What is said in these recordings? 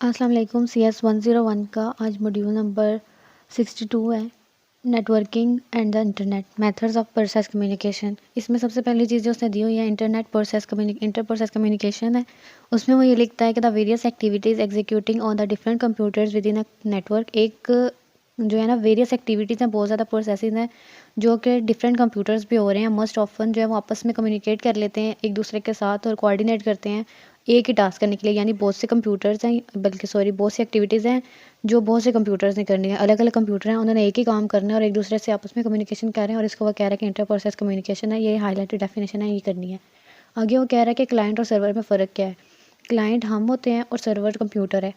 अस्सलाम वालेकुम। CS 101 का आज मॉड्यूल नंबर 62 है, networking and the internet methods of process communication. इसमें सबसे पहली चीज़ जो उसने दी हुई है इंटर प्रोसेस कम्युनिकेशन है। उसमें वो ये लिखता है कि the various activities executing on the different computers with in a network. एक जो है ना वेरियस एक्टिविटीज़ हैं, बहुत ज़्यादा प्रोसेसेस हैं जो कि डिफरेंट कंप्यूटर्स पे हो रहे हैं। मोस्ट ऑफन जो है वो आपस में कम्युनिकेट कर लेते हैं एक दूसरे के साथ और कोऑर्डिनेट करते हैं एक ही टास्क करने के लिए। यानी बहुत से कंप्यूटर्स हैं, बहुत सी एक्टिविटीज़ हैं जो बहुत से कंप्यूटर्स ने करनी है। अलग अलग कंप्यूटर हैं, उन्होंने एक ही काम करना है और एक दूसरे से आपस में कम्युनिकेशन कर रहे हैं और इसको वो कह रहा है कि इंटर प्रोसेस कम्युनिकेशन है। ये हाईलाइटेड डेफिनेशन है, ये करनी है। आगे वो कह रहा है कि क्लाइंट और सर्वर में फ़र्क क्या है। क्लाइंट हम होते हैं और सर्वर कंप्यूटर है।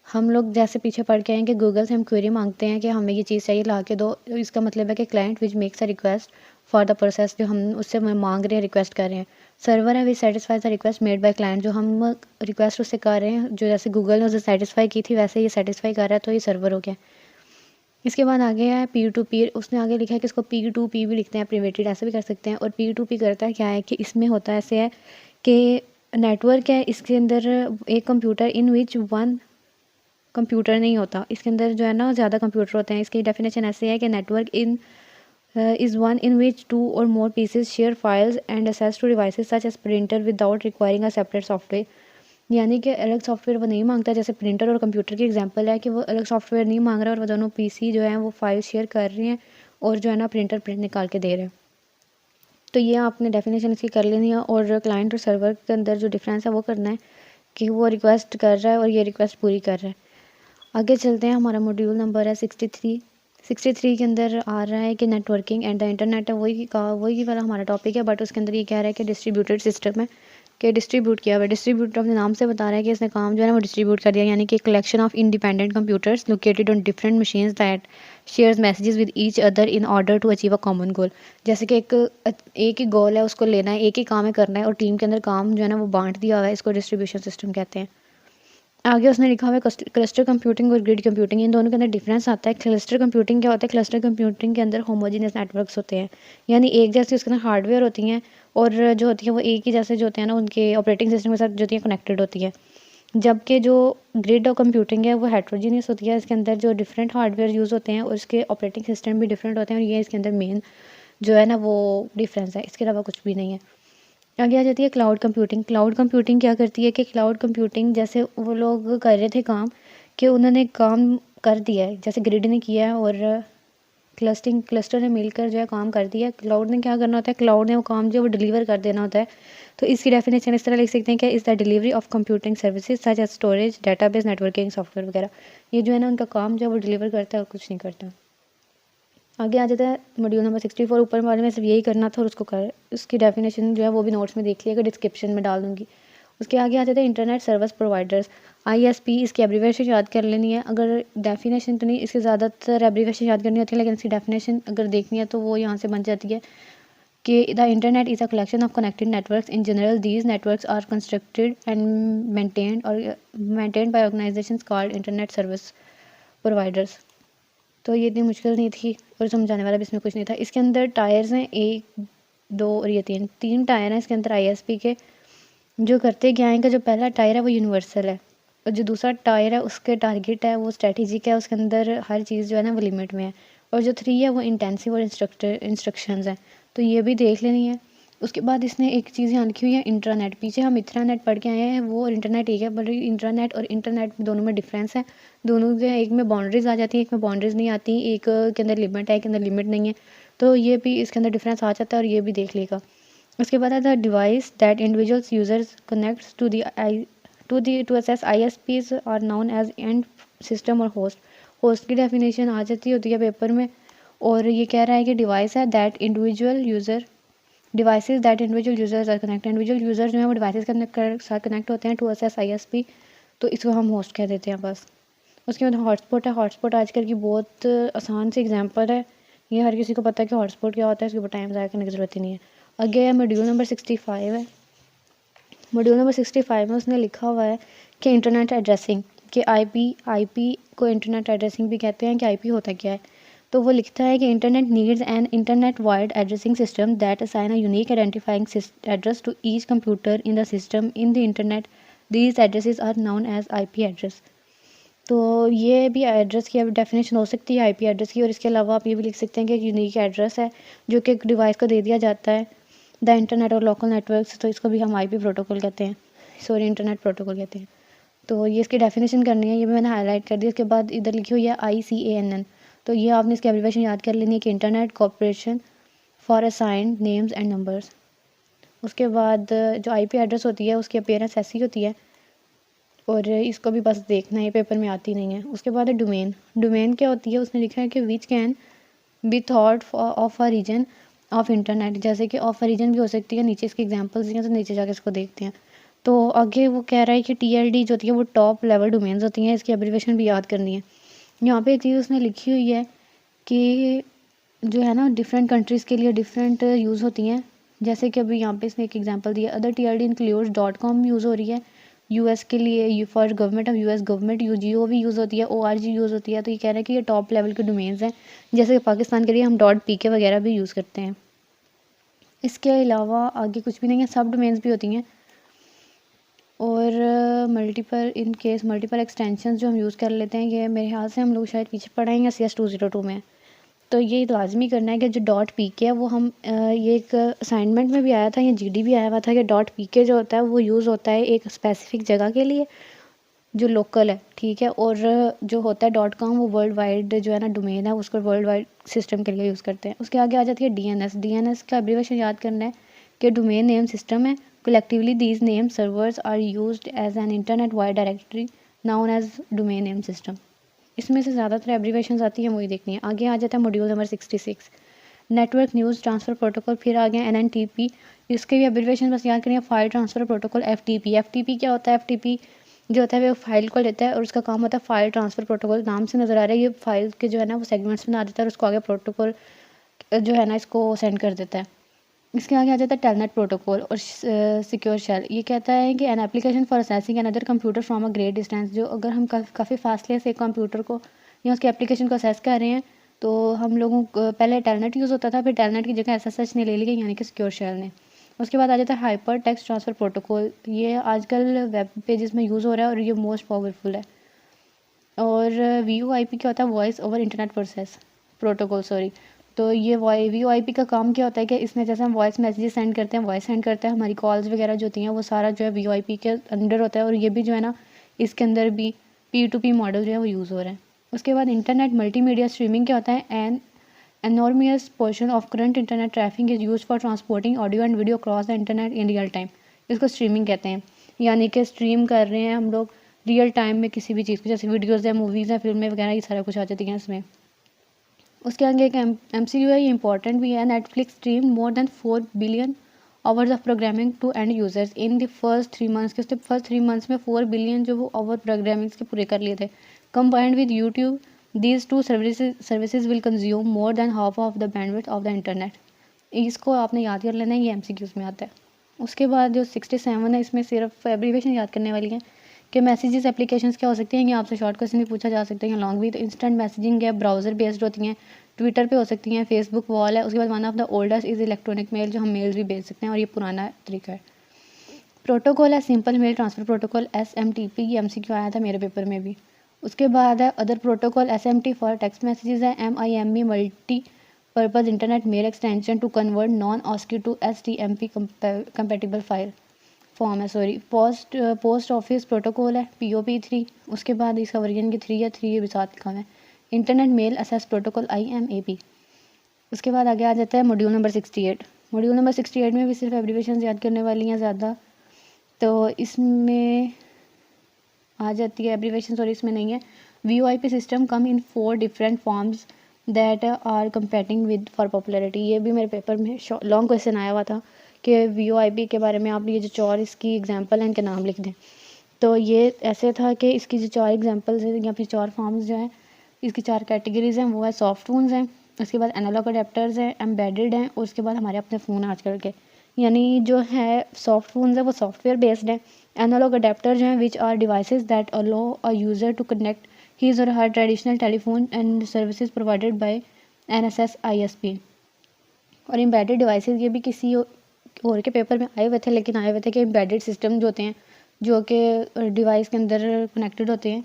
हम लोग जैसे पीछे पढ़ के आए हैं कि गूगल से हम क्वेरी मांगते हैं कि हमें ये चीज़ चाहिए ला के दो। इसका मतलब है कि client which makes a request for the process, जो हम उससे मांग रहे हैं, रिक्वेस्ट कर रहे हैं। सर्वर है विच satisfy the request made by client, जो हम रिक्वेस्ट उससे कर रहे हैं, जो जैसे गूगल ने उसे सेटिस्फाई की थी वैसे ये सेटिस्फाई कर रहा है, तो ये सर्वर हो गया। इसके बाद आगे है पीयर टू पीयर। उसने आगे लिखा है कि इसको पीयर टू पी भी लिखते हैं, प्रिवेटेड ऐसे भी कर सकते हैं। और पीयर टू पी करता है क्या है कि इसमें होता है ऐसे है कि नेटवर्क है, इसके अंदर एक computer in which one computer नहीं होता, इसके अंदर जो है ना ज़्यादा कंप्यूटर होते हैं। इसकी डेफिनेशन ऐसे है कि network in is one in which two or more pieces share files and access to devices such as printer without requiring a separate software. यानी कि अलग सॉफ्टवेयर वो नहीं मांगता। जैसे प्रिंटर और कंप्यूटर की एग्जांपल है कि वो अलग सॉफ्टवेयर नहीं मांग रहा और वो दोनों पीसी जो है वो फाइल शेयर कर रहे हैं और जो है ना प्रिंटर प्रिंट निकाल के दे रहे हैं। तो ये आपने डेफिनेशन इसकी कर लेनी है। और क्लाइंट और सर्वर के अंदर जो डिफरेंस है वो करना है कि वो रिक्वेस्ट कर रहा है और ये रिक्वेस्ट पूरी कर रहा है। आगे चलते हैं, हमारा मॉड्यूल नंबर है 63 के अंदर आ रहा है कि नेटवर्किंग एंड द इंटरनेट है। वही वाला हमारा टॉपिक है, बट उसके अंदर ये कह रहा है कि डिस्ट्रीब्यूटेड सिस्टम है, कि डिस्ट्रीब्यूट किया हुआ है। डिस्ट्रीब्यूट अपने नाम से बता रहा है कि इसने काम जो है ना वो डिस्ट्रीब्यूट कर दिया। यानी कि collection of independent computers located on different machines that shares messages with each other in order to achieve a common goal. जैसे कि एक ही गोल है, उसको लेना है, एक ही काम है करना है और टीम के अंदर काम जो है ना वो बांट दिया हुआ है। इसको डिस्ट्रीब्यूशन सिस्टम कहते हैं। आगे उसने लिखा हुआ है क्लस्टर कंप्यूटिंग और ग्रिड कंप्यूटिंग। इन दोनों के अंदर डिफरेंस आता है। क्लस्टर कंप्यूटिंग क्या होता है? क्लस्टर कंप्यूटिंग के अंदर होमोजीनियस नेटवर्क्स होते हैं, यानी एक जैसी उसके अंदर हार्डवेयर होती हैं और जो होती है वो एक ही जैसे जो होते हैं ना उनके ऑपरेटिंग सिस्टम के साथ जो होती है कनेक्टेड होती है। जबकि जो ग्रिड और कंप्यूटिंग है वो हेट्रोजीनियस होती है। इसके अंदर जो डिफरेंट हार्डवेयर यूज़ होते हैं और उसके ऑपरेटिंग सिस्टम भी डिफरेंट होते हैं और ये इसके अंदर मेन जो है ना वो डिफरेंस है, इसके अलावा कुछ भी नहीं है। आगे आ जाती है क्लाउड कंप्यूटिंग। क्लाउड कंप्यूटिंग क्या करती है कि क्लाउड कंप्यूटिंग जैसे वो लोग कर रहे थे काम कि उन्होंने काम कर दिया है, जैसे ग्रिड ने किया है और क्लस्टर ने मिलकर जो है काम कर दिया। क्लाउड ने क्या करना होता है? क्लाउड ने वो काम जो है वो डिलीवर कर देना होता है। तो इसकी डेफिनेशन इस तरह लिख सकते हैं कि is the delivery of computing services such as storage, database, networking software वगैरह। ये जो है ना उनका काम जो है वो डिलीवर करता है और कुछ नहीं करता। आगे आ जाता है मॉड्यूल नंबर 64। ऊपर वाले में सिर्फ यही करना था और उसको कर उसकी डेफिनेशन जो है वो भी नोट्स में देख लिएगा, डिस्क्रिप्शन में डाल दूँगी। उसके आगे आ जाते हैं इंटरनेट सर्विस प्रोवाइडर्स, ISP। इसकी एब्रीविएशन याद कर लेनी है। अगर डेफिनेशन तो नहीं, इसके ज़्यादातर एब्रीविएशन याद करनी होती है, लेकिन इसकी डेफिनेशन अगर देखनी है तो वो यहाँ से बन जाती है कि the internet is a collection of connected networks. In general these networks are constructed and maintained by organisations called internet service providers. तो ये इतनी मुश्किल नहीं थी और समझाने वाला भी इसमें कुछ नहीं था। इसके अंदर टायर्स हैं 1, 2 और ये 3 टायर हैं इसके अंदर ISP के, जो करते क्या हैं कि जो पहला टायर है वो यूनिवर्सल है और जो दूसरा टायर है उसके टारगेट है वो स्ट्रेटेजिक है, उसके अंदर हर चीज़ जो है ना वो लिमिट में है। और जो 3 है वो इंटेंसिव और इंस्ट्रक्शंस हैं, तो ये भी देख लेनी है। उसके बाद इसने एक चीज़ यहाँ लिखी हुई है इंट्रानेट। पीछे हम इंट्रानेट पढ़ के आए हैं, वो और इंटरनेट एक है, बट इंट्रानेट और इंटरनेट दोनों में डिफरेंस है। दोनों के एक में बाउंड्रीज आ जाती है, एक में बाउंड्रीज नहीं आती, एक के अंदर लिमिट है, एक के अंदर लिमिट नहीं है। तो ये भी इसके अंदर डिफरेंस आ जाता है और ये भी देख लेगा। उसके बाद आता है device that individuals users connects to access ISPs are known as end system और होस्ट। होस्ट की डेफिनेशन आ जाती होती है पेपर में और ये कह रहा है कि डिवाइस है that individual user devices that individual users are connect. Individual user जो है वो डिवाइसेस के साथ कनेक्ट होते हैं टू असेस ISP, तो इसको हम होस्ट कह देते हैं बस। उसके बाद हॉटस्पॉट है। हॉटस्पॉट आजकल की बहुत आसान सी एग्जांपल है, ये हर किसी को पता है कि हॉटस्पॉट क्या होता है, इसके ऊपर टाइम ज़ाया करने की ज़रूरत ही नहीं है। आगे मॉड्यूल नंबर 65 है। मॉड्यूल नंबर 65 में उसने लिखा हुआ है कि इंटरनेट एड्रेसिंग, कि आईपी को इंटरनेट एड्रेसिंग भी कहते हैं, कि आईपी होता क्या है। तो वो लिखता है कि internet needs an internet wide addressing system that assign a unique identifying address to each computer in the system in the internet. These addresses are known as IP address. तो ये भी एड्रेस की अब डेफिनेशन हो सकती है IP address की। और इसके अलावा आप ये भी लिख सकते हैं कि एक यूनिक एड्रेस है जो कि एक डिवाइस को दे दिया जाता है। द इंटरनेट और लोकल नेटवर्क्स, तो इसको भी हम आईपी प्रोटोकॉल कहते हैं, सॉरी इंटरनेट प्रोटोकॉल कहते हैं। तो ये इसकी डेफिनेशन करनी है, ये भी मैंने हाईलाइट कर दी। उसके बाद इधर लिखी हुई है ICANN, तो ये आपने इसकी एब्रीविएशन याद कर लेनी है कि internet corporation for assigned names and numbers. उसके बाद जो आईपी एड्रेस होती है उसकी अपीयरेंस ऐसी होती है, और इसको भी बस देखना है, पेपर में आती नहीं है। उसके बाद है डोमेन। डोमेन क्या होती है, उसने लिखा है कि which can be thought of a region of internet, जैसे कि ऑफ अ रीजन भी हो सकती है। नीचे इसके एग्जांपल्स दिए हैं, तो नीचे जाके इसको देखते हैं। तो आगे वो कह रहा है कि TLD जो होती है वो टॉप लेवल डोमेन्स होती हैं, इसकी एब्रीविएशन भी याद करनी है। यहाँ पे एक चीज़ उसने लिखी हुई है कि जो है ना डिफरेंट कंट्रीज़ के लिए डिफरेंट यूज़ होती हैं। जैसे कि अभी यहाँ पे इसने एक एग्जांपल दिया, other TLD includes .com use हो रही है US के लिए, for government of US government UGO भी यूज़ होती है, ORG यूज़ होती है। तो ये कह रहे हैं कि ये टॉप लेवल के डोमेन्स हैं। जैसे कि पाकिस्तान के लिए हम .pk वगैरह भी यूज़ करते हैं। इसके अलावा आगे कुछ भी नहीं है, सब डोमेन्स भी होती हैं। और मल्टीपल एक्सटेंशन जो हम यूज़ कर लेते हैं, ये मेरे ख्याल से हम लोग शायद पीछे पढ़ाएंगे CS 202 में। तो ये लाजमी करना है कि जो .pk है वो हम ये एक असाइनमेंट में भी आया था, ये GD भी आया हुआ था कि .pk जो होता है वो यूज़ होता है एक स्पेसिफिक जगह के लिए जो लोकल है, ठीक है। और जो होता है .com वो वर्ल्ड वाइड जो है ना डोमेन है, उसको वर्ल्ड वाइड सिस्टम के लिए यूज़ करते हैं। उसके आगे आ जाती है DNS का एब्रीविएशन याद करना है कि डोमेन नेम सिस्टम है। Collectively these name servers are used as an internet wide directory known as domain name system. इसमें से ज़्यादातर एब्रीविएशंस आती हैं, वही देखनी है। आगे आ जाता है module number 66, network news transfer protocol. फिर आ गया NNTP, इसके भी एब्रीविएशन बस याद करेंगे, फाइल ट्रांसफ़र प्रोटोकॉल। FTP क्या होता है, FTP जो होता है वो फाइल को लेता है और उसका काम होता है फाइल ट्रांसफ़र प्रोटोकॉल। नाम से नज़र आ रहा है ये फाइल के जो है ना वो सेगमेंट्स बना देता है और उसको आगे प्रोटोकॉल जो है ना इसको सेंड कर देता है। इसके आगे आ जाता है टेलनेट प्रोटोकॉल और सिक्योर शेल। ये कहता है कि an application for assessing another computer from a great distance, जो अगर हम काफ़ी फासले से कंप्यूटर को या उसकी एप्लीकेशन को असेस कर रहे हैं तो हम लोगों को पहले टेलनेट यूज़ होता था, फिर टेलनेट की जगह SSH ने ले ली गई, यानी कि सिक्योर शेल ने। उसके बाद आ जाता है हाइपर टेक्स्ट ट्रांसफ़र प्रोटोकॉल। ये आजकल वेब पेजेस में यूज़ हो रहा है और ये मोस्ट पावरफुल है। और VoIP क्या होता है, voice over internet process protocol, sorry. तो ये VoIP का काम क्या होता है कि इसमें जैसे हम वॉइस मैसेजेस सेंड करते हैं, वॉइस सेंड करते हैं, हमारी कॉल्स वगैरह जो होती हैं वो सारा जो है VoIP के अंडर होता है। और ये भी जो है ना इसके अंदर भी P2P मॉडल जो है वो यूज़ हो रहा है। उसके बाद इंटरनेट मल्टीमीडिया स्ट्रीमिंग क्या होता है, N enormous portion of current internet traffic is used for transporting audio and video across the internet in real time। इसको स्ट्रीमिंग कहते हैं, यानी कि स्ट्रीम कर रहे हैं हम लोग रियल टाइम में किसी भी चीज़ को, जैसे वीडियोज़ हैं, मूवीज़ हैं, फिल्में वगैरह, ये सारा कुछ आ जाती हैं इसमें। उसके आगे एक MCQ है, ये इंपॉर्टेंट भी है। Netflix stream more than 4 billion hours of programming to end users in the first 3 months के, उसके फर्स्ट 3 मंथ्स में 4 बिलियन जो वो आवर प्रोग्रामिंग के पूरे कर लिए थे। Combined with YouTube these two services will consume more than half of the bandwidth of the internet. इसको आपने याद कर लेना है, ये MCQs में आता है। उसके बाद जो 67 है, इसमें सिर्फ एब्रीविएशन याद करने वाली है कि मैसेजेस एप्लीकेशंस क्या हो सकती हैं। ये आपसे शॉर्ट क्वेश्चन भी पूछा जा सकता है या लॉन्ग भी। तो इंस्टेंट मैसेजिंग है, ब्राउज़र बेस्ड होती हैं, ट्विटर पे हो सकती हैं, फेसबुक वॉल है। उसके बाद one of the oldest is electronic mail, जो हम मेल्स भी भेज सकते हैं और ये पुराना तरीका है। प्रोटोकॉल है simple mail transfer protocol, SMTP, ये MCQ आया था मेरे पेपर में भी। उसके बाद है other protocol, SMT for text messages है, MIME multi purpose internet mail extension to convert non ASCII to STMP compatible file form है, सॉरी। पोस्ट ऑफिस प्रोटोकॉल है, POP3। उसके बाद इसका वर्जन की 3 या 3 भी साथ लिखा है। Internet mail access protocol, IMAP। उसके बाद आगे आ जाता है मॉड्यूल नंबर 68। मॉड्यूल नंबर 68 में भी सिर्फ एब्रीविएशंस याद करने वाली हैं ज़्यादा, तो इसमें आ जाती है एब्रीविएशंस और इसमें नहीं है। VoIP system come in 4 different forms that are competing with for popularity. ये भी मेरे पेपर में लॉन्ग क्वेश्चन आया हुआ था कि VoIP के बारे में आप ये जो 4 इसकी एग्जांपल हैं इनके नाम लिख दें। तो ये ऐसे था कि इसकी जो 4 एग्जांपल्स हैं या फिर 4 फॉर्म्स जो हैं, इसकी 4 कैटेगरीज हैं, वो है सॉफ्ट फोन्स हैं, उसके बाद एनालॉग अडेप्टर्स हैं, एम्बेडेड हैं, और उसके बाद हमारे अपने फ़ोन आजकल के। यानी जो है सॉफ्ट फोन्स है वो सॉफ्टवेयर बेस्ड है। एनालॉग अडेप्टर जो हैं which are devices that allow a user to connect his or her traditional telephone and services provided by NSS ISP। और एम्बेडेड डिवाइसेस, ये भी किसी और के पेपर में आए हुए थे, लेकिन आए हुए थे कि एम्बेडेड सिस्टम जो होते हैं जो कि डिवाइस के अंदर कनेक्टेड होते हैं।